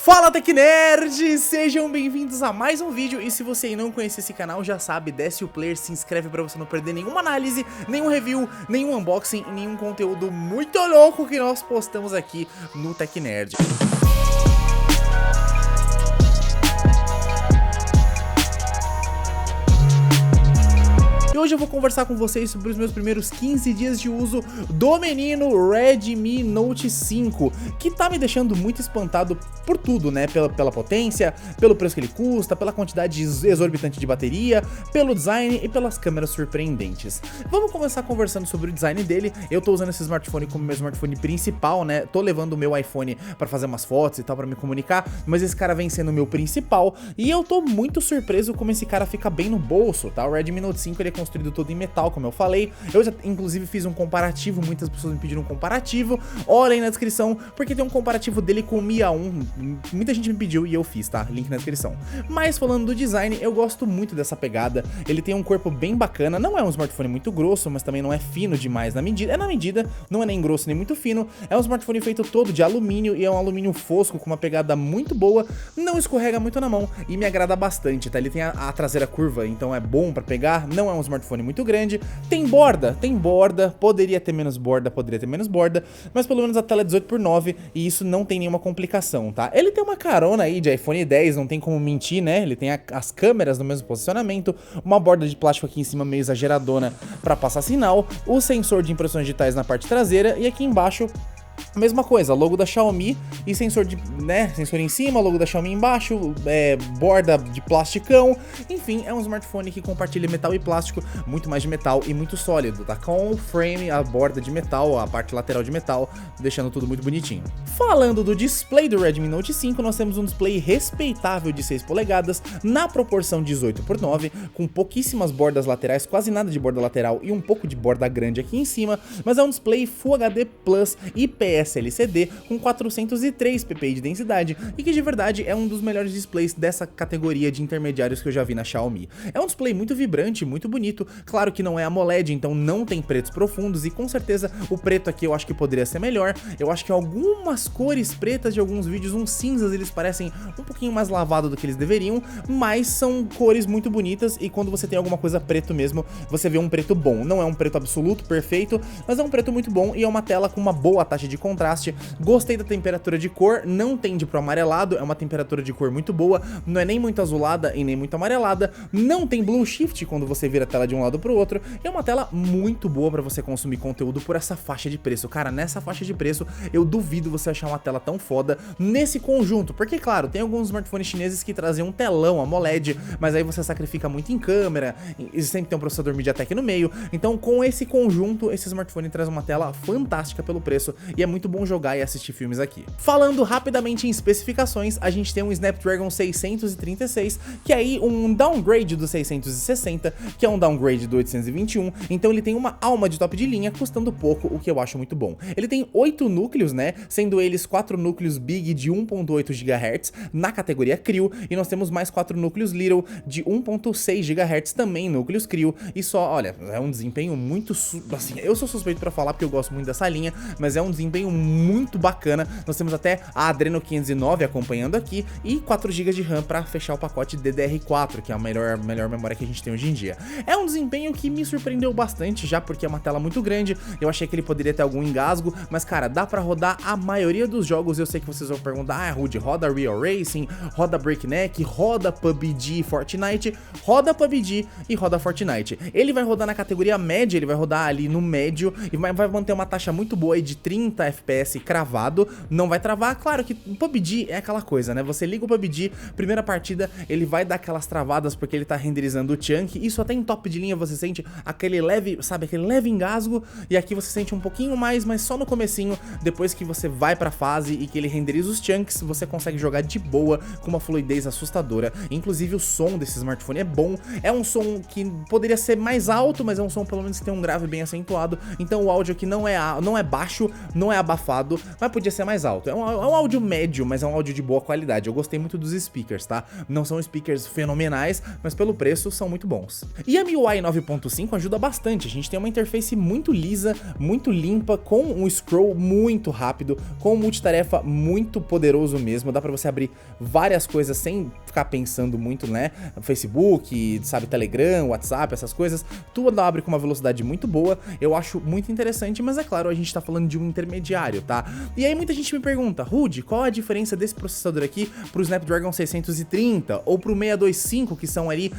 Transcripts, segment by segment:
Fala Tech Nerds, sejam bem-vindos a mais um vídeo. E se você não conhece esse canal, já sabe, desce o player, se inscreve pra você não perder nenhuma análise, nenhum review, nenhum unboxing e nenhum conteúdo muito louco que nós postamos aqui no Tech Nerd. E hoje eu vou conversar com vocês sobre os meus primeiros 15 dias de uso do menino Redmi Note 5, que tá me deixando muito espantado por tudo, né? Pela potência, pelo preço que ele custa, pela quantidade exorbitante de bateria, pelo design e pelas câmeras surpreendentes. Vamos começar conversando sobre o design dele. Eu tô usando esse smartphone como meu smartphone principal, né? Tô levando o meu iPhone pra fazer umas fotos e tal, pra me comunicar, mas esse cara vem sendo o meu principal e eu tô muito surpreso como esse cara fica bem no bolso, tá? O Redmi Note 5 ele é construído todo em metal, como eu falei. Eu já inclusive fiz um comparativo, muitas pessoas me pediram um comparativo. Olhem na descrição, porque tem um comparativo dele com o Mi A1. Muita gente me pediu e eu fiz, tá? Link na descrição. Mas falando do design, eu gosto muito dessa pegada. Ele tem um corpo bem bacana, não é um smartphone muito grosso, mas também não é fino demais na medida. É na medida, não é nem grosso nem muito fino. É um smartphone feito todo de alumínio e é um alumínio fosco com uma pegada muito boa. Não escorrega muito na mão e me agrada bastante, tá? Ele tem a traseira curva, então é bom pra pegar. Não é um smartphone muito grande. Tem borda, poderia ter menos borda, mas pelo menos a tela é 18:9 e isso não tem nenhuma complicação, tá? Ele tem uma carona aí de iPhone 10, não tem como mentir, né? Ele tem as câmeras no mesmo posicionamento, uma borda de plástico aqui em cima meio exageradona pra passar sinal, o sensor de impressões digitais na parte traseira e aqui embaixo mesma coisa, logo da Xiaomi e sensor de, né, sensor em cima, logo da Xiaomi embaixo, borda de plasticão, enfim, é um smartphone que compartilha metal e plástico, muito mais de metal e muito sólido, tá? Com o frame, a borda de metal, a parte lateral de metal, deixando tudo muito bonitinho. Falando do display do Redmi Note 5, nós temos um display respeitável de 6 polegadas, na proporção 18:9, com pouquíssimas bordas laterais, quase nada de borda lateral e um pouco de borda grande aqui em cima, mas é um display Full HD Plus IPS LCD com 403 ppi de densidade e que de verdade é um dos melhores displays dessa categoria de intermediários que eu já vi na Xiaomi. É um display muito vibrante, muito bonito, claro que não é AMOLED, então não tem pretos profundos e com certeza o preto aqui eu acho que poderia ser melhor. Eu acho que algumas cores pretas de alguns vídeos, uns cinzas, eles parecem um pouquinho mais lavado do que eles deveriam, mas são cores muito bonitas e quando você tem alguma coisa preto mesmo, você vê um preto bom. Não é um preto absoluto, perfeito, mas é um preto muito bom e é uma tela com uma boa taxa de contraste. Gostei da temperatura de cor, não tende pro amarelado, é uma temperatura de cor muito boa, não é nem muito azulada e nem muito amarelada, não tem blue shift quando você vira a tela de um lado pro outro, é uma tela muito boa pra você consumir conteúdo por essa faixa de preço. Cara, nessa faixa de preço, eu duvido você achar uma tela tão foda nesse conjunto, porque claro, tem alguns smartphones chineses que trazem um telão AMOLED, mas aí você sacrifica muito em câmera, e sempre tem um processador MediaTek no meio, então com esse conjunto, esse smartphone traz uma tela fantástica pelo preço, e é muito bom jogar e assistir filmes aqui. Falando rapidamente em especificações, a gente tem um Snapdragon 636, que é aí um downgrade do 660, que é um downgrade do 821, então ele tem uma alma de top de linha, custando pouco, o que eu acho muito bom. Ele tem 8 núcleos, né, sendo eles 4 núcleos Big de 1.8 GHz na categoria Creo, e nós temos mais 4 núcleos Little de 1.6 GHz também núcleos Creo, e só, olha, é um desempenho muito, assim, eu sou suspeito pra falar porque eu gosto muito dessa linha, mas é um desempenho muito bacana. Nós temos até a Adreno 509 acompanhando aqui e 4 GB de RAM para fechar o pacote DDR4, que é a melhor memória que a gente tem hoje em dia. É um desempenho que me surpreendeu bastante, já porque é uma tela muito grande, eu achei que ele poderia ter algum engasgo, mas cara, dá pra rodar a maioria dos jogos. Eu sei que vocês vão perguntar, Rude, roda Real Racing, roda Breakneck, roda PUBG, Fortnite, roda PUBG e roda Fortnite. Ele vai rodar na categoria média, ele vai rodar ali no médio e vai manter uma taxa muito boa aí de 30 FPS cravado, não vai travar. Claro que o PUBG é aquela coisa, né? Você liga o PUBG, primeira partida, ele vai dar aquelas travadas porque ele tá renderizando o chunk, isso até em top de linha você sente aquele leve, sabe, aquele leve engasgo, e aqui você sente um pouquinho mais, mas só no comecinho, depois que você vai pra fase e que ele renderiza os chunks, você consegue jogar de boa, com uma fluidez assustadora. Inclusive o som desse smartphone é bom, é um som que poderia ser mais alto, mas é um som pelo menos que tem um grave bem acentuado, então o áudio aqui não é baixo, não é abafado, mas podia ser mais alto. É um áudio médio, mas é um áudio de boa qualidade. Eu gostei muito dos speakers, tá? Não são speakers fenomenais, mas pelo preço são muito bons. E a MIUI 9.5 ajuda bastante. A gente tem uma interface muito lisa, muito limpa, com um scroll muito rápido, com um multitarefa muito poderoso mesmo. Dá pra você abrir várias coisas sem ficar pensando muito, né? Facebook, sabe, Telegram, WhatsApp, essas coisas. Tudo abre com uma velocidade muito boa. Eu acho muito interessante, mas é claro, a gente tá falando de um intermediário, tá? E aí muita gente me pergunta, Rudy, qual a diferença desse processador aqui pro Snapdragon 630 ou pro 625, que são ali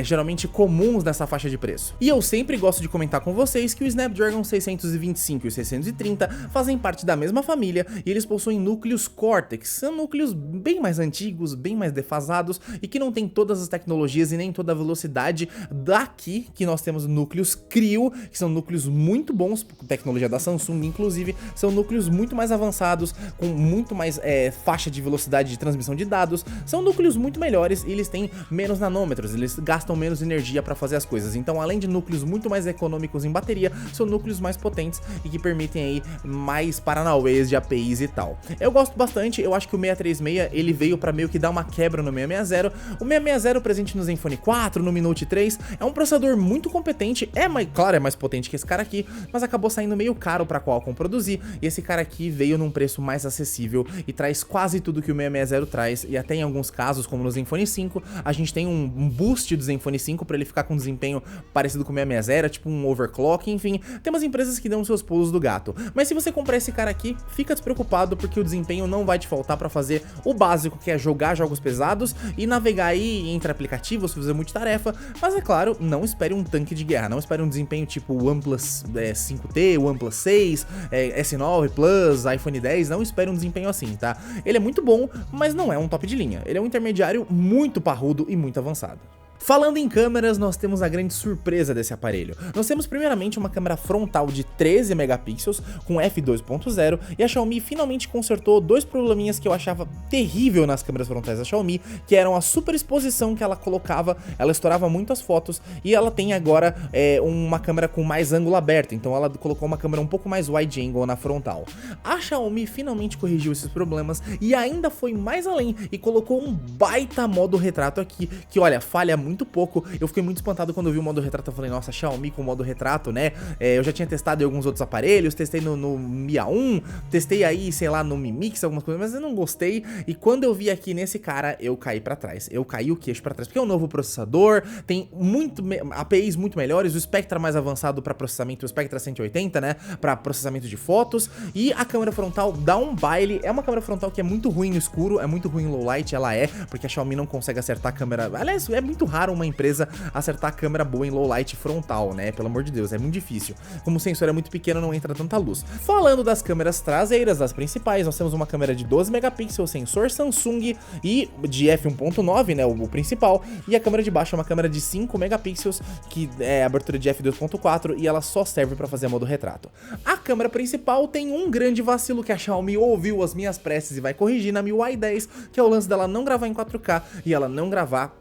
geralmente comuns nessa faixa de preço? E eu sempre gosto de comentar com vocês que o Snapdragon 625 e o 630 fazem parte da mesma família e eles possuem núcleos Cortex, são núcleos bem mais antigos, bem mais defasados e que não tem todas as tecnologias e nem toda a velocidade daqui que nós temos núcleos Creo, que são núcleos muito bons, tecnologia da Samsung inclusive, são núcleos muito mais avançados, com muito mais faixa de velocidade de transmissão de dados, são núcleos muito melhores e eles têm menos nanômetros, eles gastam menos energia para fazer as coisas, então além de núcleos muito mais econômicos em bateria, são núcleos mais potentes e que permitem aí mais paranauês de APIs e tal. Eu gosto bastante, eu acho que o 636 ele veio para meio que dar uma quebra no 660, o 660 presente no Zenfone 4, no Mi Note 3, é um processador muito competente, claro, é mais potente que esse cara aqui, mas acabou saindo meio caro para Qualcomm produzir, e esse cara aqui veio num preço mais acessível e traz quase tudo que o 660 traz, e até em alguns casos, como no Zenfone 5, a gente tem um boost do Zenfone 5 para ele ficar com um desempenho parecido com o 660, tipo um overclock, enfim, tem umas empresas que dão seus pulos do gato. Mas se você comprar esse cara aqui, fica despreocupado porque o desempenho não vai te faltar para fazer o básico, que é jogar jogos pesados e navegar aí entre aplicativos, fazer multitarefa, mas é claro, não espere um tanque de guerra, não espere um desempenho tipo o OnePlus 5T, o OnePlus 6, S9 Plus, iPhone 10, não espere um desempenho assim, tá? Ele é muito bom, mas não é um top de linha, ele é um intermediário muito parrudo e muito avançado. Falando em câmeras, nós temos a grande surpresa desse aparelho. Nós temos primeiramente uma câmera frontal de 13 megapixels com f2.0 e a Xiaomi finalmente consertou dois probleminhas que eu achava terrível nas câmeras frontais da Xiaomi, que eram a superexposição que ela colocava, ela estourava muito as fotos e ela tem agora uma câmera com mais ângulo aberto, então ela colocou uma câmera um pouco mais wide angle na frontal. A Xiaomi finalmente corrigiu esses problemas e ainda foi mais além e colocou um baita modo retrato aqui, que olha, falha muito pouco. Eu fiquei muito espantado quando eu vi o modo retrato. Eu falei, nossa, Xiaomi com modo retrato, né? Eu já tinha testado em alguns outros aparelhos, testei no Mi A1, testei aí, sei lá, no Mi Mix, algumas coisas, mas eu não gostei. E quando eu vi aqui nesse cara, eu caí pra trás. Eu caí o queixo pra trás, porque é um novo processador, tem APIs muito melhores, o Spectra mais avançado pra processamento, o Spectra 180, né? Pra processamento de fotos. E a câmera frontal dá um baile. É uma câmera frontal que é muito ruim no escuro, é muito ruim em low light, ela porque a Xiaomi não consegue acertar a câmera. Aliás, é muito raro uma empresa acertar a câmera boa em low light frontal, né? Pelo amor de Deus, é muito difícil. Como o sensor é muito pequeno, não entra tanta luz. Falando das câmeras traseiras, das principais, nós temos uma câmera de 12 megapixels, sensor Samsung e de f1.9, né? O principal. E a câmera de baixo é uma câmera de 5 megapixels, que é abertura de f2.4 e ela só serve para fazer modo retrato. A câmera principal tem um grande vacilo que a Xiaomi ouviu as minhas preces e vai corrigir na MIUI 10, que é o lance dela não gravar em 4K e ela não gravar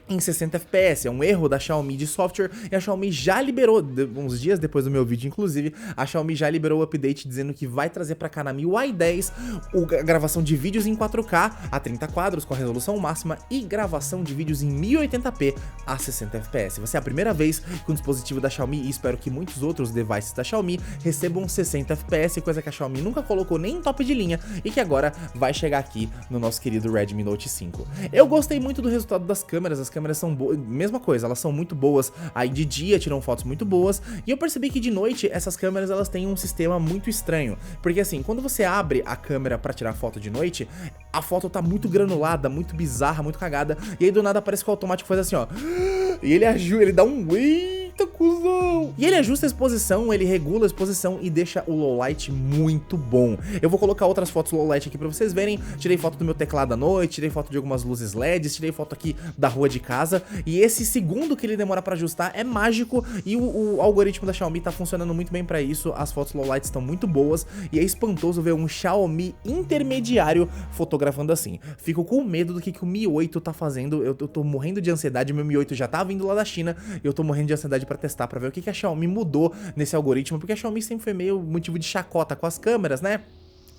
em 60 FPS, é um erro da Xiaomi de software e a Xiaomi já liberou, uns dias depois do meu vídeo inclusive, a Xiaomi já liberou o update dizendo que vai trazer pra cá na MIUI 10 a gravação de vídeos em 4K a 30 quadros com a resolução máxima e gravação de vídeos em 1080p a 60 FPS. Vai ser a primeira vez que um dispositivo da Xiaomi, e espero que muitos outros devices da Xiaomi recebam 60 FPS, coisa que a Xiaomi nunca colocou nem em top de linha e que agora vai chegar aqui no nosso querido Redmi Note 5. Eu gostei muito do resultado das câmeras, as câmeras são boas, mesma coisa, elas são muito boas, aí de dia tiram fotos muito boas, e eu percebi que de noite essas câmeras elas têm um sistema muito estranho, porque assim, quando você abre a câmera pra tirar foto de noite, a foto tá muito granulada, muito bizarra, muito cagada, e aí do nada parece que o automático faz assim, ó, e ele dá um eita, cuzão! E ele ajusta a exposição, ele regula a exposição e deixa o low light muito bom. Eu vou colocar outras fotos low light aqui pra vocês verem. Tirei foto do meu teclado à noite, tirei foto de algumas luzes LEDs, tirei foto aqui da rua de casa. E esse segundo que ele demora pra ajustar é mágico e o algoritmo da Xiaomi tá funcionando muito bem pra isso. As fotos low light estão muito boas e é espantoso ver um Xiaomi intermediário fotografando assim. Fico com medo do que o Mi 8 tá fazendo. Eu tô morrendo de ansiedade, meu Mi 8 já tá vindo lá da China e eu tô morrendo de ansiedade pra testar pra ver o que a Xiaomi mudou nesse algoritmo, porque a Xiaomi sempre foi meio motivo de chacota com as câmeras, né?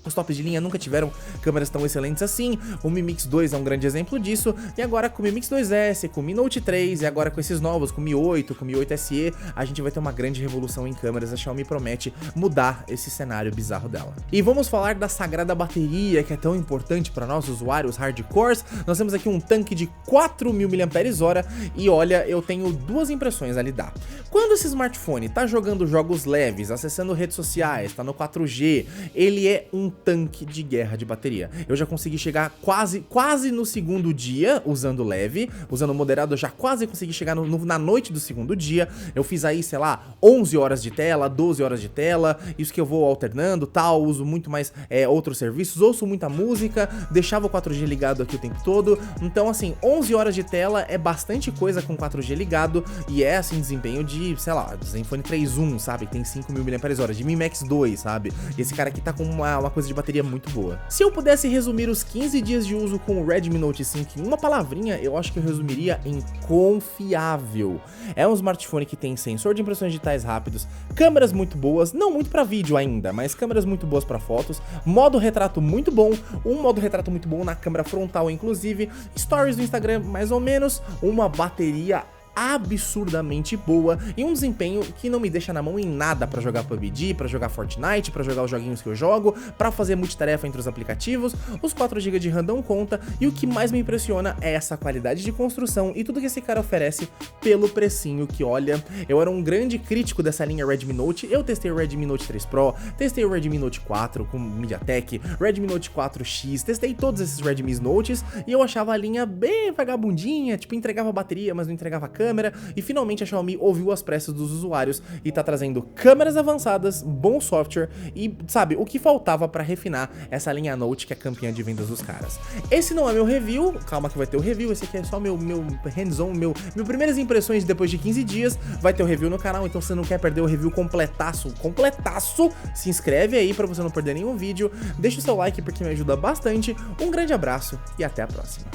Os tops de linha nunca tiveram câmeras tão excelentes assim, o Mi Mix 2 é um grande exemplo disso, e agora com o Mi Mix 2S, com o Mi Note 3, e agora com esses novos, com o Mi 8, com o Mi 8 SE, a gente vai ter uma grande revolução em câmeras. A Xiaomi promete mudar esse cenário bizarro dela. E vamos falar da sagrada bateria, que é tão importante para nós usuários hardcores. Nós temos aqui um tanque de 4.000 mAh, e olha, eu tenho duas impressões a lhe dar. Quando esse smartphone tá jogando jogos leves, acessando redes sociais, tá no 4G, ele é um tanque de guerra de bateria. Eu já consegui chegar quase no segundo dia usando leve, usando moderado eu já quase consegui chegar na noite do segundo dia. Eu fiz aí, sei lá, 11 horas de tela, 12 horas de tela, isso que eu vou alternando, tal, uso muito mais outros serviços, ouço muita música, deixava o 4G ligado aqui o tempo todo. Então assim, 11 horas de tela é bastante coisa com 4G ligado, e é assim, desempenho de, sei lá, Zenfone 3.1, sabe, que tem 5.000 mAh, de Mi Max 2, sabe, e esse cara aqui tá com uma coisa de bateria muito boa. Se eu pudesse resumir os 15 dias de uso com o Redmi Note 5 em uma palavrinha, eu acho que eu resumiria em confiável. É um smartphone que tem sensor de impressões digitais rápidos, câmeras muito boas, não muito para vídeo ainda, mas câmeras muito boas para fotos, modo retrato muito bom, um modo retrato muito bom na câmera frontal inclusive, stories do Instagram mais ou menos, uma bateria absurdamente boa e um desempenho que não me deixa na mão em nada pra jogar PUBG, pra jogar Fortnite, pra jogar os joguinhos que eu jogo, pra fazer multitarefa entre os aplicativos. Os 4 GB de RAM dão conta, e o que mais me impressiona é essa qualidade de construção e tudo que esse cara oferece pelo precinho que, olha, eu era um grande crítico dessa linha Redmi Note. Eu testei o Redmi Note 3 Pro, testei o Redmi Note 4 com MediaTek, Redmi Note 4X, testei todos esses Redmi Notes e eu achava a linha bem vagabundinha, tipo, entregava bateria, mas não entregava câmera, e finalmente a Xiaomi ouviu as pressas dos usuários e tá trazendo câmeras avançadas, bom software e, sabe, o que faltava pra refinar essa linha Note que é campeã de vendas dos caras. Esse não é meu review, calma que vai ter o review, esse aqui é só meu hands-on, meu primeiras impressões depois de 15 dias, vai ter o review no canal, então se você não quer perder o review completaço, se inscreve aí pra você não perder nenhum vídeo, deixa o seu like porque me ajuda bastante, um grande abraço e até a próxima.